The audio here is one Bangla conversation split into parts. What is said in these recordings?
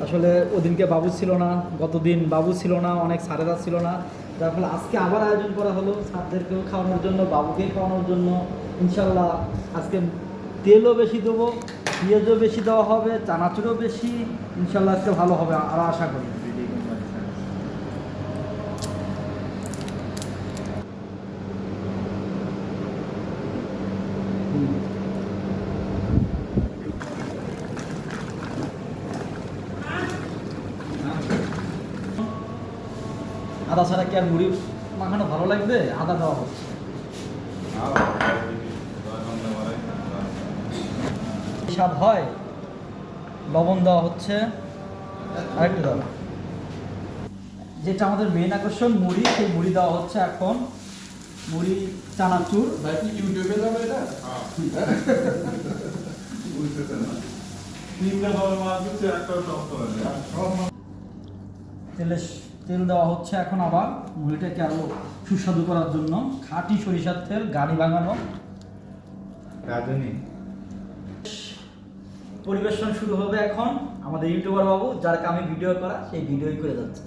আসলে ওদিনকে বাবু ছিল না, গতদিন বাবু ছিল না, অনেক স্যারেরা ছিল না, যার ফলে আজকে আবার আয়োজন করা হলো স্যারদেরকেও খাওয়ানোর জন্য, বাবুকে খাওয়ানোর জন্য। ইনশাল্লাহ আজকে তেলও বেশি দেবো, পেঁয়াজও বেশি দেওয়া হবে, চানাচুরও বেশি। ইনশাল্লাহ আজকে ভালো হবে আরও আশা করি। আদা ছাড়া কি আর মুড়ি মাখানো ভালো লাগবে? আদা দেওয়া হচ্ছে। স্বাদ হয়, লবণ দেওয়া হচ্ছে, আরেকটু দেওয়া। যেটা আমাদের মেন আকর্ষণ মুড়ি, সেই মুড়ি দেওয়া হচ্ছে এখন। মুড়ি, চানাচুর। ইউটিউবে যাবে এটা তেল দেওয়া হচ্ছে এখন আবার মুড়িটাকে আরো সুস্বাদু করার জন্য। খাঁটি সরিষার তেল, গাড়ি ভাঙানো। পরিবেশন শুরু হবে এখন। আমাদের ইউটিউবার বাবু, যার কামে ভিডিও করা, সেই ভিডিওই করে যাচ্ছে।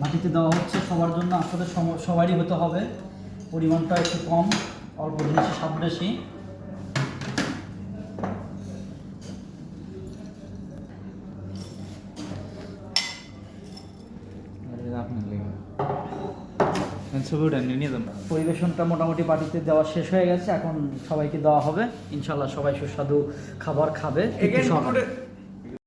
বাটিতে দেওয়া হচ্ছে সবার জন্য, আসলে সবারই হতে হবে। পরিমাণটা একটু কম, অল্প জিনিসে স্বাদ বেশি। পরিবেশনটা মোটামুটি বাটিতে দেওয়া শেষ হয়ে গেছে, এখন সবাইকে দেওয়া হবে। ইনশাল্লাহ সবাই সুস্বাদু খাবার খাবে।